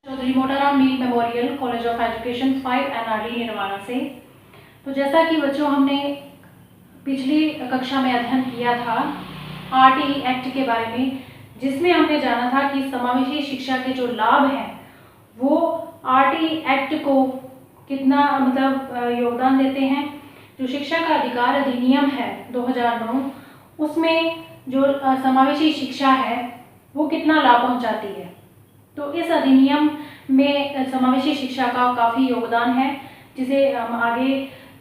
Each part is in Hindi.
Chaudhary Motaram Meel memorial college of education 5 NRD Nirvana से। तो जैसा कि बच्चों हमने पिछली कक्षा में अध्ययन किया था RTE एक्ट के बारे में, जिसमें हमने जाना था कि समावेशी शिक्षा के जो लाभ हैं वो RTE एक्ट को कितना योगदान देते हैं। जो शिक्षा का अधिकार अधिनियम है 2009, उसमें जो समावेशी शिक्षा है वो कितना लाभ पहुंचाती है। तो इस अधिनियम में समावेशी शिक्षा का काफ़ी योगदान है, जिसे हम आगे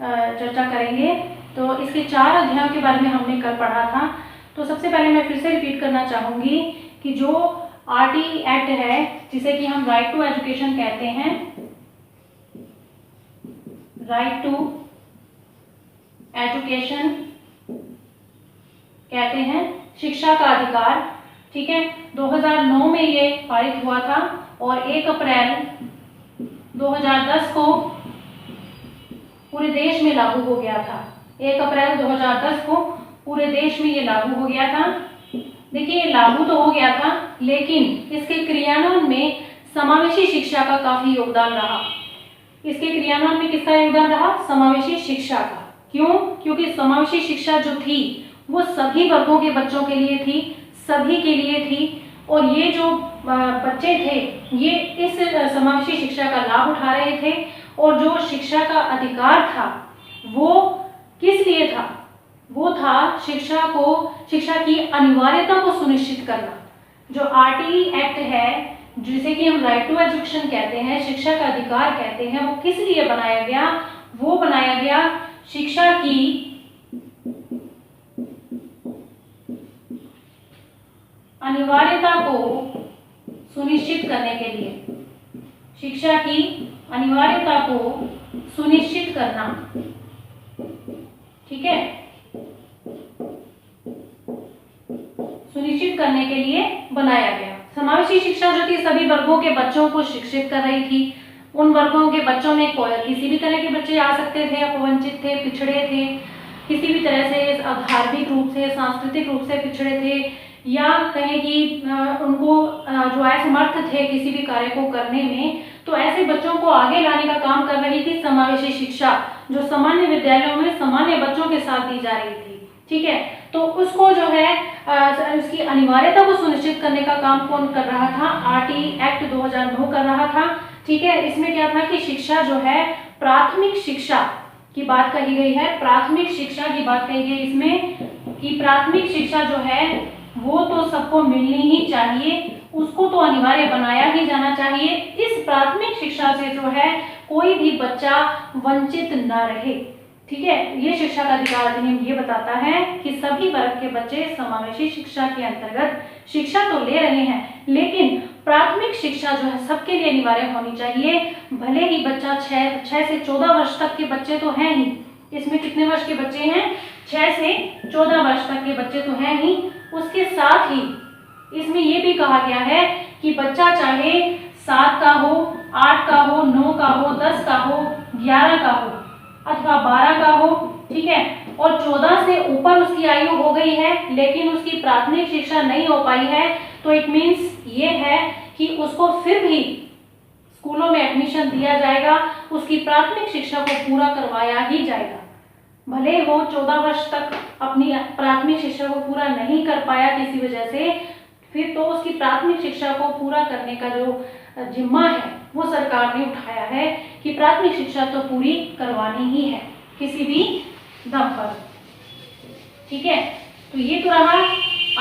चर्चा करेंगे। तो इसके 4 अध्यायों के बारे में हमने कल पढ़ा था। तो सबसे पहले मैं फिर से रिपीट करना चाहूँगी कि जो RTE एक्ट है, जिसे कि हम राइट टू एजुकेशन कहते हैं, राइट टू एजुकेशन कहते हैं, शिक्षा का अधिकार, ठीक है। 2009 में ये पारित हुआ था और 1 अप्रैल 2010 को पूरे देश में लागू हो गया था। 1 अप्रैल 2010 को पूरे देश में ये लागू हो गया था। देखिए, लागू तो हो गया था, लेकिन इसके क्रियान्वयन में समावेशी शिक्षा का काफी योगदान रहा। इसके क्रियान्वयन में किसका योगदान रहा? समावेशी शिक्षा का। क्यों? क्योंकि समावेशी शिक्षा जो थी वो सभी वर्गों के बच्चों के लिए थी, सभी के लिए थी। और ये जो बच्चे थे ये इस समावेशी शिक्षा का लाभ उठा रहे थे। और जो शिक्षा का अधिकार था वो किस लिए था? वो था शिक्षा की अनिवार्यता को सुनिश्चित करना। जो RTE एक्ट है, जिसे कि हम राइट टू एजुकेशन कहते हैं, शिक्षा का अधिकार कहते हैं, वो किस लिए बनाया गया? वो बनाया गया शिक्षा की अनिवार्यता को सुनिश्चित करने के लिए। शिक्षा की अनिवार्यता को सुनिश्चित करना, ठीक है, सुनिश्चित करने के लिए बनाया गया। समावेशी शिक्षा जो थी सभी वर्गों के बच्चों को शिक्षित कर रही थी। उन वर्गों के बच्चों में किसी भी तरह के बच्चे आ सकते थे, अपवंचित थे, पिछड़े थे, किसी भी तरह से धार्मिक रूप से, सांस्कृतिक रूप से पिछड़े थे, या कहें कि उनको जो असमर्थ थे किसी भी कार्य को करने में। तो ऐसे बच्चों को आगे लाने का काम कर रही थी समावेशी शिक्षा, जो सामान्य विद्यालयों में सामान्य बच्चों के साथ दी जा रही थी, ठीक है। तो उसको जो है उसकी अनिवार्यता को सुनिश्चित करने का काम कौन कर रहा था? RTE एक्ट 2009 कर रहा था, ठीक है। इसमें क्या था कि शिक्षा जो है, प्राथमिक शिक्षा की बात कही गई है, प्राथमिक शिक्षा की बात कही गई इसमें कि प्राथमिक शिक्षा जो है वो तो सबको मिलनी ही चाहिए, उसको तो अनिवार्य बनाया ही जाना चाहिए। इस प्राथमिक शिक्षा से जो है कोई भी बच्चा वंचित न रहे, ठीक है। ये शिक्षा का अधिकार अधिनियम ये बताता है कि सभी वर्ग के बच्चे समावेशी शिक्षा के अंतर्गत शिक्षा तो ले रहे हैं, लेकिन प्राथमिक शिक्षा जो है सबके लिए अनिवार्य होनी चाहिए। भले ही बच्चा 6 से 14 वर्ष तक के बच्चे तो हैं ही, इसमें कितने वर्ष के बच्चे हैं? 6 से 14 वर्ष तक के बच्चे तो हैं ही। उसके साथ ही इसमें यह भी कहा गया है कि बच्चा चाहे 7 का हो, 8 का हो, 9 का हो, 10 का हो, 11 का हो अथवा 12 का हो, ठीक है। और 14 से ऊपर उसकी आयु हो गई है लेकिन उसकी प्राथमिक शिक्षा नहीं हो पाई है, तो इट मीन्स ये है कि उसको फिर भी स्कूलों में एडमिशन दिया जाएगा, उसकी प्राथमिक शिक्षा को पूरा करवाया ही जाएगा। भले वो 14 वर्ष तक अपनी प्राथमिक शिक्षा को पूरा नहीं कर पाया किसी वजह से, फिर तो उसकी प्राथमिक शिक्षा को पूरा करने का जो जिम्मा है वो सरकार ने उठाया है कि प्राथमिक शिक्षा तो पूरी करवानी ही है किसी भी दम पर, ठीक है। तो ये तो रहा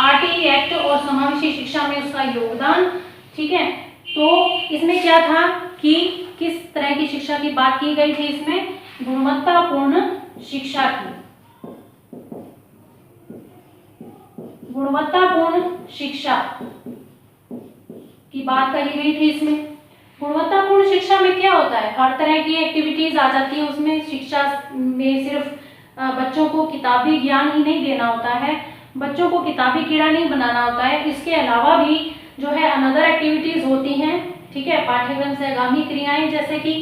RTE एक्ट और समावेशी शिक्षा में उसका योगदान, ठीक है। तो इसमें क्या था कि किस तरह की शिक्षा की बात की गई थी? इसमें गुणवत्तापूर्ण शिक्षा की, गुणवत्तापूर्ण शिक्षा की बात कही गई थी। इसमें गुणवत्तापूर्ण शिक्षा में क्या होता है? हर तरह की एक्टिविटीज आ जाती है उसमें। शिक्षा में सिर्फ बच्चों को किताबी ज्ञान ही नहीं देना होता है, बच्चों को किताबी कीड़ा नहीं बनाना होता है। इसके अलावा भी जो है अनदर एक्टिविटीज होती हैं, ठीक है। पाठ्यक्रम से आगामी क्रियाएं, जैसे कि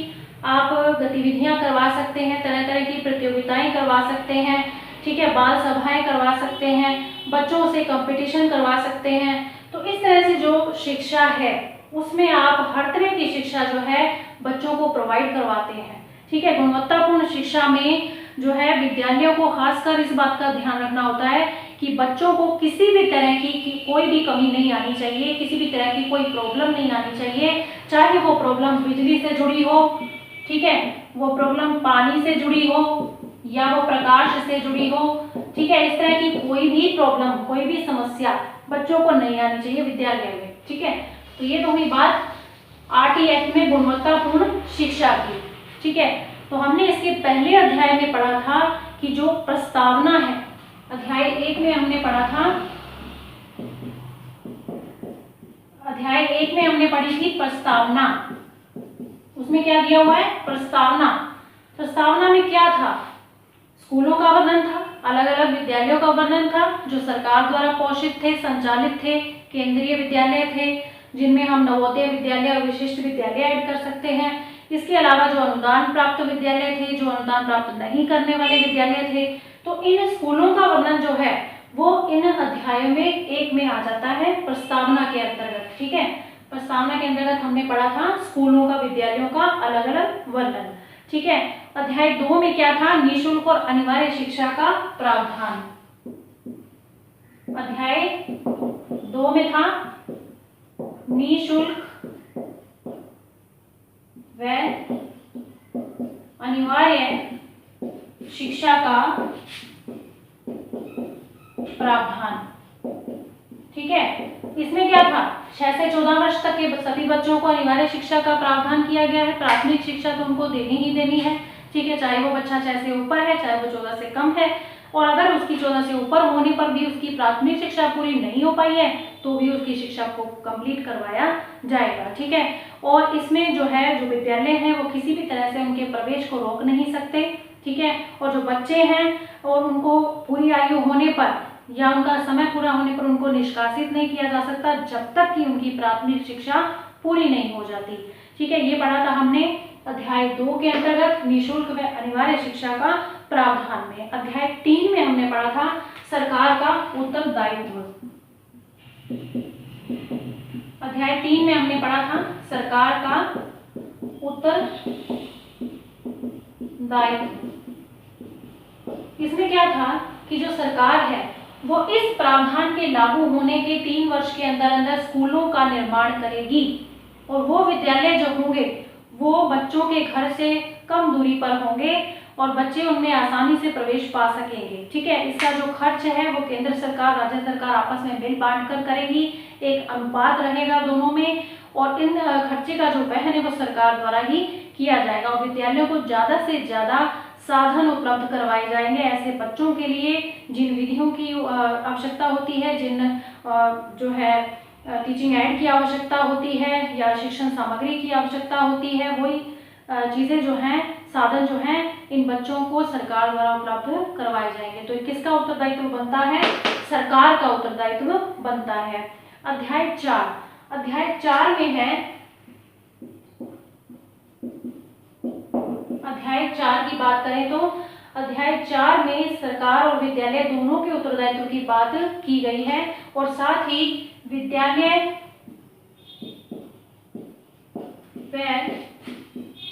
आप गतिविधियां करवा सकते हैं, तरह तरह की प्रतियोगिताएं करवा सकते हैं, ठीक है, बाल सभाएं करवा सकते हैं, बच्चों से कंपटीशन करवा सकते हैं। तो इस तरह से जो शिक्षा है उसमें आप हर तरह की शिक्षा जो है बच्चों को प्रोवाइड करवाते हैं। ठीक है, गुणवत्तापूर्ण शिक्षा में जो है विद्यालयों को खासकर इस बात का ध्यान रखना होता है कि बच्चों को किसी भी तरह की कोई भी कमी नहीं आनी चाहिए, किसी भी तरह की कोई प्रॉब्लम नहीं आनी चाहिए, चाहे वो प्रॉब्लम बिजली से जुड़ी हो, ठीक है, वो प्रॉब्लम पानी से जुड़ी हो या वो प्रकाश से जुड़ी हो, ठीक है, इस तरह की कोई भी प्रॉब्लम, कोई भी समस्या बच्चों को नहीं आनी चाहिए विद्यालय में। ठीक है, तो ये तो हुई बात आरटी एक्ट में गुणवत्तापूर्ण शिक्षा की। ठीक है, तो हमने इसके पहले अध्याय में पढ़ा था कि जो प्रस्तावना है, अध्याय 1 में हमने पढ़ा था, अध्याय 1 में हमने पढ़ी थी प्रस्तावना। उसमें क्या दिया हुआ है? प्रस्तावना। प्रस्तावना में क्या था? स्कूलों का वर्णन था, अलग अलग विद्यालयों का वर्णन था जो सरकार द्वारा पोषित थे, संचालित थे, केंद्रीय विद्यालय थे जिनमें हम नवोदय विद्यालय और विशिष्ट विद्यालय ऐड कर सकते हैं। इसके अलावा जो अनुदान प्राप्त विद्यालय थे, जो अनुदान प्राप्त नहीं करने वाले विद्यालय थे, तो इन स्कूलों का वर्णन जो है वो इन अध्यायों में एक में आ जाता है प्रस्तावना के अंतर्गत। ठीक है, प्रस्तावना के अंतर्गत हमने पढ़ा था स्कूलों का, विद्यालयों का अलग अलग वर्णन। ठीक है, अध्याय 2 में क्या था? निःशुल्क और अनिवार्य शिक्षा का प्रावधान। अध्याय 2 में था निःशुल्क व अनिवार्य शिक्षा का प्रावधान। ठीक है, इसमें क्या था? 6 से 14 वर्ष तक के सभी बच्चों को अनिवार्य शिक्षा का प्रावधान किया गया है। प्राथमिक शिक्षा तो उनको देनी ही देनी है। ठीक है, चाहे वो बच्चा 6 से ऊपर है, चाहे वो 14 से कम है, और अगर उसकी 14 से ऊपर होने पर भी उसकी प्राथमिक शिक्षा पूरी नहीं हो पाई है तो भी उसकी शिक्षा को कंप्लीट करवाया जाएगा। ठीक है, और इसमें जो है, जो विद्यालय हैं वो किसी भी तरह से उनके प्रवेश को रोक नहीं सकते। ठीक है, और जो बच्चे हैं और उनको पूरी आयु होने पर या उनका समय पूरा होने पर उनको निष्कासित नहीं किया जा सकता जब तक कि उनकी प्राथमिक शिक्षा पूरी नहीं हो जाती। ठीक है, ये पढ़ा था हमने अध्याय 2 के अंतर्गत निःशुल्क व अनिवार्य शिक्षा का प्रावधान में। अध्याय 3 में हमने पढ़ा था सरकार का उत्तरदायित्व। अध्याय 3 में हमने पढ़ा था सरकार का उत्तरदायित्व। इसमें क्या था कि जो सरकार है वो इस प्रावधान के लागू होने के 3 वर्ष के अंदर अंदर स्कूलों का निर्माण करेगी, और वो विद्यालय जो होंगे वो बच्चों के घर से कम दूरी पर होंगे और बच्चे उनमें आसानी से प्रवेश पा सकेंगे। ठीक है, इसका जो खर्च है वो केंद्र सरकार, राज्य सरकार आपस में मिल बांट कर करेगी, एक अनुपात रहेगा दोनों में, और इन खर्चे का जो वहन है वो सरकार द्वारा ही किया जाएगा, और विद्यालयों को ज्यादा से ज्यादा साधन उपलब्ध करवाए जाएंगे ऐसे बच्चों के लिए जिन विधियों की आवश्यकता होती है, जिन जो है टीचिंग एड की आवश्यकता होती है या शिक्षण सामग्री की आवश्यकता होती है, वही चीजें जो हैं, साधन जो हैं, इन बच्चों को सरकार द्वारा उपलब्ध करवाए जाएंगे। तो किसका उत्तरदायित्व बनता है? सरकार का उत्तरदायित्व बनता है। अध्याय 4, अध्याय 4 में है, अध्याय 4 की बात करें तो अध्याय 4 में सरकार और विद्यालय दोनों के उत्तरदायित्व की बात की गई है, और साथ ही विद्यालय व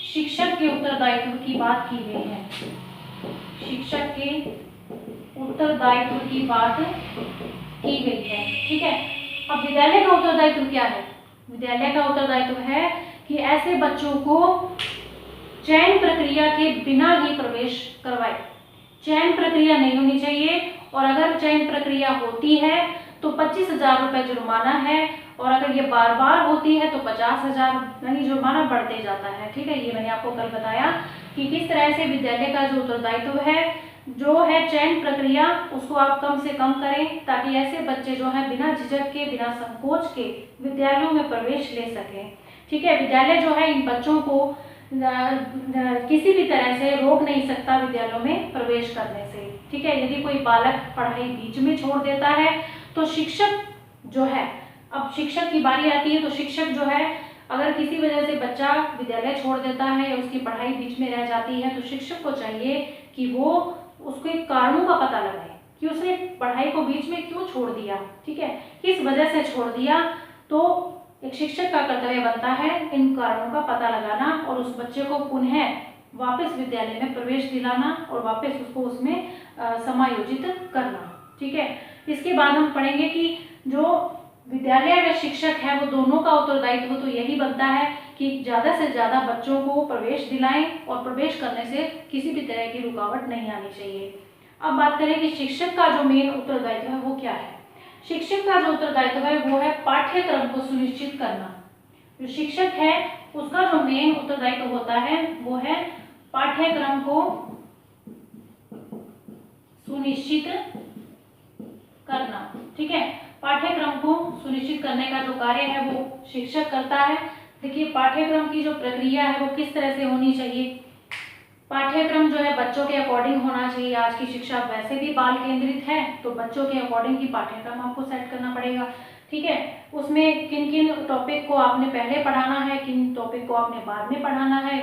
शिक्षक के उत्तरदायित्व की बात की गई है। शिक्षक के उत्तरदायित्व की बात की गई है। ठीक है, अब विद्यालय का उत्तरदायित्व क्या है? विद्यालय का उत्तरदायित्व है कि ऐसे बच्चों को चयन प्रक्रिया के बिना ही प्रवेश करवाए। चयन प्रक्रिया नहीं होनी चाहिए, और अगर चयन प्रक्रिया होती है तो 25,000 रुपए जुर्माना है, और अगर ये बार बार होती है तो 50,000 यानी जुर्माना बढ़ते जाता है। ठीक है, ये मैंने आपको कल बताया कि किस तरह से विद्यालय का जो उत्तरदायित्व है, जो है चयन प्रक्रिया, उसको आप कम से कम करें ताकि ऐसे बच्चे जो है बिना झिझक के, बिना संकोच के विद्यालयों में प्रवेश ले सकें। ठीक है, विद्यालय जो है इन बच्चों को किसी भी तरह से रोक नहीं सकता विद्यालयों में प्रवेश करने से। ठीक है, यदि कोई बालक पढ़ाई बीच में छोड़ देता है तो शिक्षक जो है, अब शिक्षक की बारी आती है, तो शिक्षक जो है अगर किसी वजह से बच्चा विद्यालय छोड़ देता है या उसकी पढ़ाई बीच में रह जाती है तो शिक्षक को चाहिए कि वो उसके कारणों का पता लगाए कि उसने पढ़ाई को बीच में क्यों छोड़ दिया। ठीक है, किस वजह से छोड़ दिया, तो एक शिक्षक का कर्तव्य बनता है इन कारणों का पता लगाना और उस बच्चे को पुनः वापस विद्यालय में प्रवेश दिलाना और वापस उसको उसमें समायोजित करना। ठीक है, इसके बाद हम पढ़ेंगे कि जो विद्यालय व शिक्षक है वो दोनों का उत्तरदायित्व तो यही बनता है कि ज़्यादा से ज़्यादा बच्चों को प्रवेश दिलाएं और प्रवेश करने से किसी भी तरह की रुकावट नहीं आनी चाहिए। अब बात करें कि शिक्षक का जो मेन उत्तरदायित्व है वो क्या है। शिक्षक का जो उत्तरदायित्व है वो है पाठ्यक्रम को सुनिश्चित करना। जो शिक्षक है उसका जो मेन उत्तरदायित्व होता है वो है पाठ्यक्रम को सुनिश्चित करना। ठीक है, पाठ्यक्रम को सुनिश्चित करने का जो कार्य है वो शिक्षक करता है। देखिए, पाठ्यक्रम की जो प्रक्रिया है वो किस तरह से होनी चाहिए। पाठ्यक्रम जो है बच्चों के अकॉर्डिंग होना चाहिए। आज की शिक्षा वैसे भी बाल केंद्रित है, तो बच्चों के अकॉर्डिंग ही पाठ्यक्रम आपको सेट करना पड़ेगा। ठीक है, उसमें किन किन टॉपिक को आपने पहले पढ़ाना है, किन टॉपिक को आपने बाद में पढ़ाना है,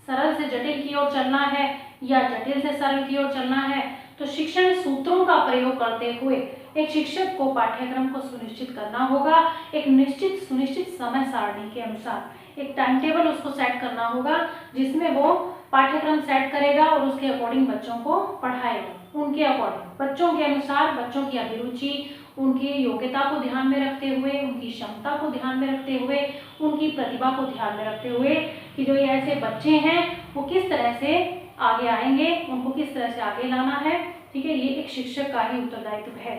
सरल से जटिल की ओर चलना है या जटिल से सरल की ओर चलना है। तो शिक्षण सूत्रों का प्रयोग करते हुए एक शिक्षक को पाठ्यक्रम को सुनिश्चित करना होगा। एक निश्चित सुनिश्चित समय सारणी के अनुसार एक टाइम टेबल उसको सेट करना होगा जिसमें वो पाठ्यक्रम सेट करेगा और उसके अकॉर्डिंग बच्चों को पढ़ाएगा। उनके अकॉर्डिंग बच्चों के अनुसार, बच्चों की अभिरुचि, उनकी योग्यता को ध्यान में रखते हुए, उनकी क्षमता को ध्यान में रखते हुए, उनकी प्रतिभा को ध्यान में रखते हुए कि जो ये ऐसे बच्चे हैं वो किस तरह से आगे आएंगे, उनको किस तरह से आगे लाना है। ठीक है, ये एक शिक्षक का ही उत्तरदायित्व है।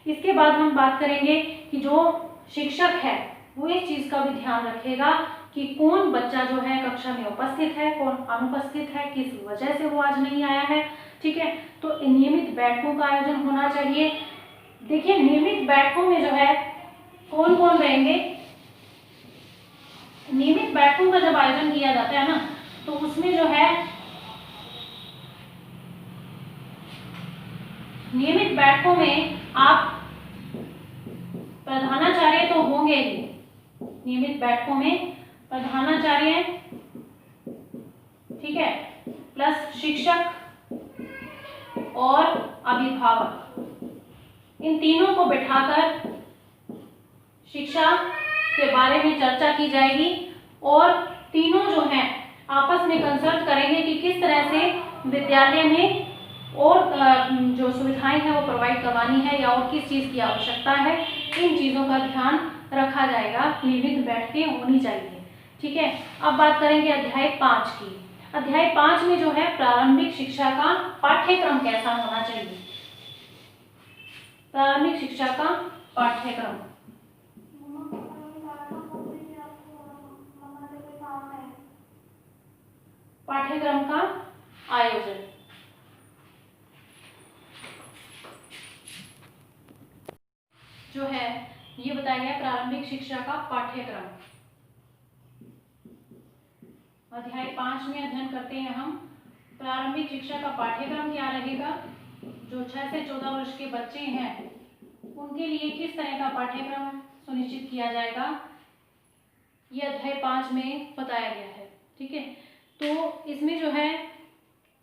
इसके बाद हम बात करेंगे कि जो शिक्षक है वो इस चीज का भी ध्यान रखेगा कि कौन बच्चा जो है कक्षा में उपस्थित है, कौन अनुपस्थित है, किस वजह से वो आज नहीं आया है। ठीक है, तो नियमित बैठकों का आयोजन होना चाहिए। देखिए, नियमित बैठकों में जो है कौन कौन रहेंगे। नियमित बैठकों का जब आयोजन किया जाता है ना, तो उसमें जो है नियमित बैठकों में आप प्रधानाचार्य तो होंगे ही। नियमित बैठकों में प्रधानाचार्य, ठीक है, प्लस शिक्षक और अभिभावक, इन तीनों को बिठाकर शिक्षा के बारे में चर्चा की जाएगी और तीनों जो हैं आपस में कंसल्ट करेंगे कि किस तरह से विद्यालय में और जो सुविधाएं हैं वो प्रोवाइड करवानी है या और किस चीज़ की आवश्यकता है। इन चीज़ों का ध्यान रखा जाएगा, नियमित बैठकें होनी चाहिए। ठीक है, अब बात करेंगे अध्याय 5 की। अध्याय 5 में जो है प्रारंभिक शिक्षा का पाठ्यक्रम कैसा होना चाहिए। प्रारंभिक शिक्षा का पाठ्यक्रम, पाठ्यक्रम का आयोजन। जो है ये बताया गया प्रारंभिक शिक्षा का पाठ्यक्रम। अध्याय 5 में अध्ययन करते हैं हम प्रारंभिक शिक्षा का पाठ्यक्रम क्या रहेगा। जो 6 से 14 वर्ष के बच्चे हैं उनके लिए किस तरह का पाठ्यक्रम सुनिश्चित किया जाएगा, ये अध्याय 5 में बताया गया है। ठीक है, तो इसमें जो है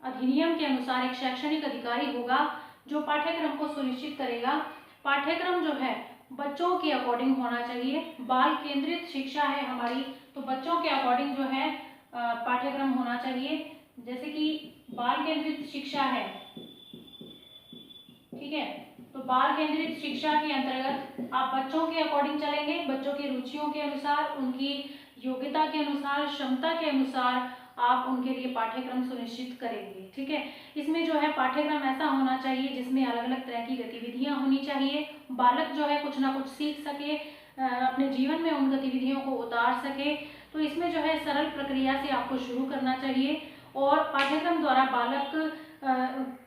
अधिनियम के अनुसार एक शैक्षणिक अधिकारी होगा जो पाठ्यक्रम को सुनिश्चित करेगा। पाठ्यक्रम जो है बच्चों के अकॉर्डिंग होना चाहिए। बाल केंद्रित शिक्षा है हमारी, तो बच्चों के अकॉर्डिंग जो है पाठ्यक्रम होना चाहिए। जैसे कि बाल केंद्रित शिक्षा है, ठीक है, तो बाल केंद्रित शिक्षा के अंतर्गत आप बच्चों के अकॉर्डिंग चलेंगे, बच्चों की रुचियों के अनुसार, उनकी योग्यता के अनुसार, क्षमता के अनुसार आप उनके लिए पाठ्यक्रम सुनिश्चित करेंगे। ठीक है, इसमें जो है पाठ्यक्रम ऐसा होना चाहिए जिसमें अलग अलग तरह की गतिविधियां होनी चाहिए। बालक जो है कुछ ना कुछ सीख सके, अपने जीवन में उन गतिविधियों को उतार सके। तो इसमें जो है सरल प्रक्रिया से आपको शुरू करना चाहिए और पाठ्यक्रम द्वारा बालक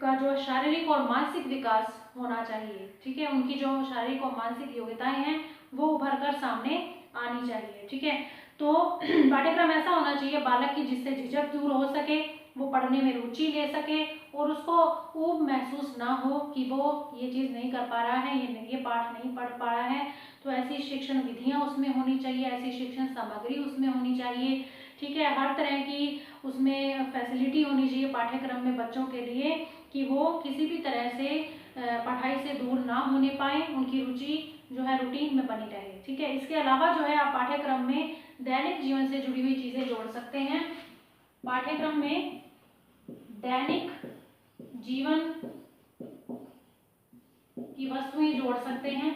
का जो शारीरिक और मानसिक विकास होना चाहिए। ठीक है, उनकी जो शारीरिक और मानसिक योग्यताएं हैं वो उभर कर सामने आनी चाहिए। ठीक है, तो पाठ्यक्रम ऐसा होना चाहिए बालक की जिससे झिझक दूर हो सके, वो पढ़ने में रुचि ले सके और उसको ऊब महसूस ना हो कि वो ये चीज़ नहीं कर पा रहा है, ये पाठ नहीं पढ़ पा रहा है। तो ऐसी शिक्षण विधियां उसमें होनी चाहिए, ऐसी शिक्षण सामग्री उसमें होनी चाहिए। ठीक है, हर तरह की उसमें फैसिलिटी होनी चाहिए पाठ्यक्रम में बच्चों के लिए कि वो किसी भी तरह से पढ़ाई से दूर ना होने पाए, उनकी रुचि जो है रूटीन में बनी रहे। ठीक है, इसके अलावा जो है आप पाठ्यक्रम में दैनिक जीवन से जुड़ी हुई चीजें जोड़ सकते हैं। पाठ्यक्रम में दैनिक जीवन की वस्तुएं जोड़ सकते हैं।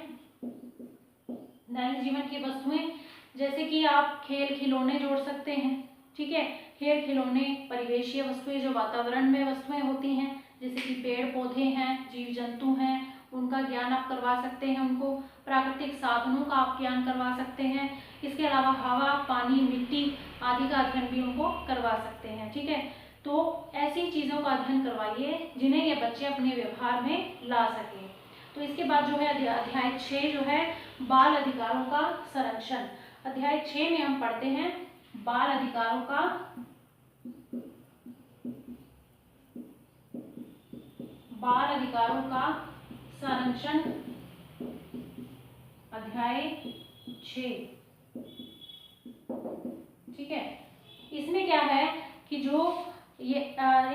दैनिक जीवन की वस्तुएं जैसे कि आप खेल खिलौने जोड़ सकते हैं। ठीक है, खेल खिलौने, परिवेशीय वस्तुएं जो वातावरण में वस्तुएं होती हैं, जैसे कि पेड़ पौधे हैं, जीव जंतु हैं, उनका ज्ञान आप करवा सकते हैं। उनको प्राकृतिक साधनों का आप ज्ञान करवा सकते हैं। इसके अलावा हवा, पानी, मिट्टी आदि का अध्ययन भी उनको करवा सकते हैं। ठीक है, तो ऐसी चीजों का अध्ययन करवाइए जिन्हें ये बच्चे अपने व्यवहार में ला सकें। तो इसके बाद जो है अध्याय 6 जो है बाल अधिकारों का संरक्षण। अध्याय 6 में हम पढ़ते हैं बाल अधिकारों का संरक्षण। अध्याय 6। ठीक है, इसमें क्या है कि जो ये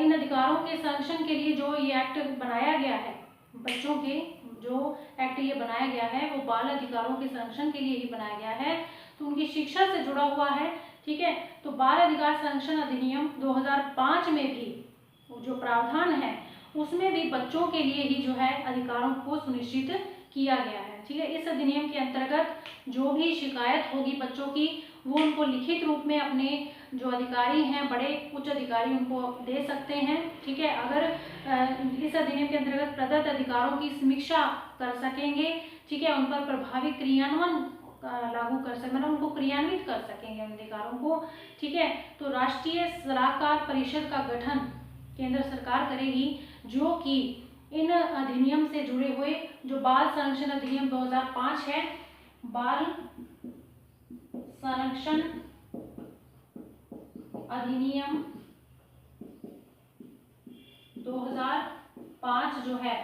इन अधिकारों के संरक्षण के लिए जो ये एक्ट बनाया गया है, बच्चों के जो एक्ट ये बनाया गया है वो बाल अधिकारों के संरक्षण के लिए ही बनाया गया है, तो उनकी शिक्षा से जुड़ा हुआ है। ठीक है, तो बाल अधिकार संरक्षण अधिनियम 2005 में भी जो प्रावधान है उसमें भी बच्चों के लिए ही जो है अधिकारों को सुनिश्चित किया गया है। ठीक है, इस अधिनियम के अंतर्गत जो भी शिकायत होगी बच्चों की वो उनको लिखित रूप में अपने जो अधिकारी हैं, बड़े उच्च अधिकारी, उनको दे सकते हैं। ठीक है, अगर इस अधिनियम के अंतर्गत प्रदत्त अधिकारों की समीक्षा कर सकेंगे, ठीक है, उन पर प्रभावी क्रियान्वयन लागू कर सकें, मतलब उनको क्रियान्वित कर सकेंगे उन अधिकारों को। ठीक है, तो राष्ट्रीय सलाहकार परिषद का गठन केंद्र सरकार करेगी, जो कि इन अधिनियम से जुड़े हुए जो बाल संरक्षण अधिनियम 2005 है, बाल संरक्षण अधिनियम 2005 जो है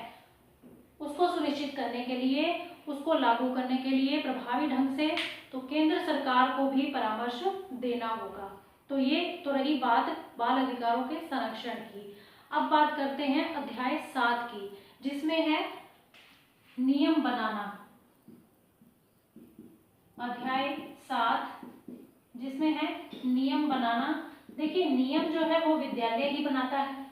उसको सुनिश्चित करने के लिए, उसको लागू करने के लिए प्रभावी ढंग से तो केंद्र सरकार को भी परामर्श देना होगा। तो ये तो रही बात बाल अधिकारों के संरक्षण की। अब बात करते हैं अध्याय 7 की, जिसमें है नियम बनाना। अध्याय 7 जिसमें है नियम बनाना। देखिए, नियम जो है वो विद्यालय ही बनाता है।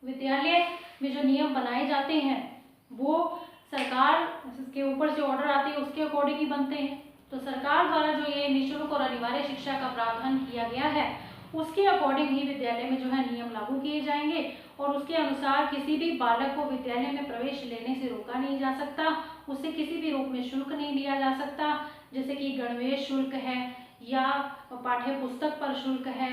विद्यालय में जो नियम बनाए जाते हैं वो सरकार के ऊपर से ऑर्डर आती है उसके अकॉर्डिंग ही बनते हैं। तो सरकार द्वारा जो ये निःशुल्क और अनिवार्य शिक्षा का प्रावधान किया गया है उसके अकॉर्डिंग ही विद्यालय में जो है नियम लागू किए जाएंगे, और उसके अनुसार किसी भी बालक को विद्यालय में प्रवेश लेने से रोका नहीं जा सकता, उससे किसी भी रूप में शुल्क नहीं लिया जा सकता, जैसे कि गणवेश शुल्क है या पाठ्य पुस्तक पर शुल्क है।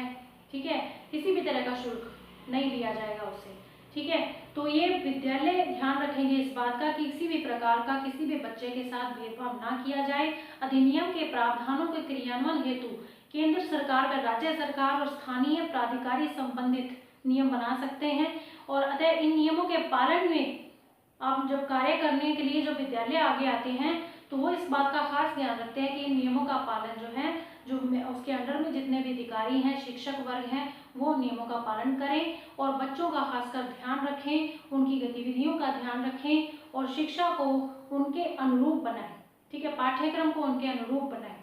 ठीक है, किसी भी तरह का शुल्क नहीं लिया जाएगा उससे। ठीक है, तो ये विद्यालय ध्यान रखेंगे इस बात का कि किसी भी प्रकार का किसी भी बच्चे के साथ भेदभाव ना किया जाए। अधिनियम के प्रावधानों के क्रियान्वयन हेतु केंद्र सरकार व राज्य सरकार और स्थानीय प्राधिकारी संबंधित नियम बना सकते हैं, और अतः इन नियमों के पालन में आप जब कार्य करने के लिए जो विद्यालय आगे आते हैं तो वो इस बात का खास ध्यान रखते हैं कि इन नियमों का पालन जो है, जो उसके अंडर में जितने भी अधिकारी हैं, शिक्षक वर्ग हैं, वो नियमों का पालन करें और बच्चों का खासकर ध्यान रखें, उनकी गतिविधियों का ध्यान रखें और शिक्षा को उनके अनुरूप बनाएं। ठीक है, पाठ्यक्रम को उनके अनुरूप बनाएं।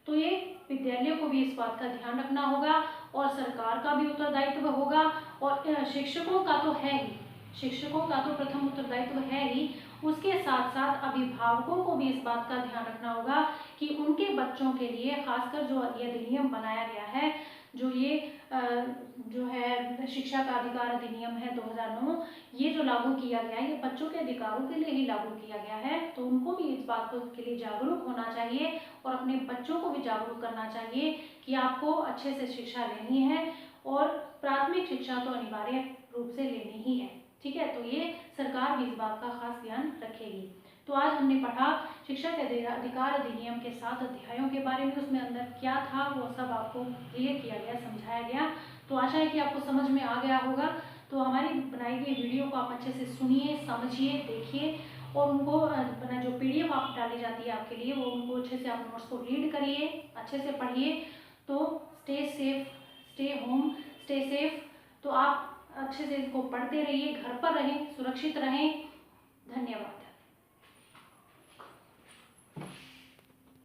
तो ये विद्यालयों को भी इस बात का ध्यान रखना होगा और सरकार का भी उत्तरदायित्व होगा, और शिक्षकों का तो है ही, शिक्षकों का तो प्रथम उत्तरदायित्व है ही, उसके साथ साथ अभिभावकों को भी इस बात का ध्यान रखना होगा कि उनके बच्चों के लिए खासकर जो ये अधिनियम बनाया गया है, जो ये जो है शिक्षा का अधिकार अधिनियम है 2009, ये जो लागू किया गया है ये बच्चों के अधिकारों के लिए ही लागू किया गया है। तो उनको भी इस बात के लिए जागरूक होना चाहिए और अपने बच्चों को भी जागरूक करना चाहिए कि आपको अच्छे से शिक्षा लेनी है और प्राथमिक शिक्षा तो अनिवार्य रूप से लेनी ही है। ठीक है, तो ये सरकार भी इस बात का खास ध्यान रखेगी। तो आज हमने पढ़ा शिक्षा के अधिकार अधिनियम के 7 अध्यायों के बारे में, उसमें अंदर क्या था वो सब आपको क्लियर किया गया, समझाया गया। तो आशा है कि आपको समझ में आ गया होगा। तो हमारी बनाई गई वीडियो को आप अच्छे से सुनिए, समझिए, देखिए और उनको अपना जो PDF आप डाली जाती है आपके लिए, वो उनको अच्छे से आप नोट्स को रीड करिए, अच्छे से पढ़िए। तो stay safe, stay home, stay safe. तो आप अच्छे से इसको पढ़ते रहिए, घर पर रहें, सुरक्षित रहें। धन्यवाद।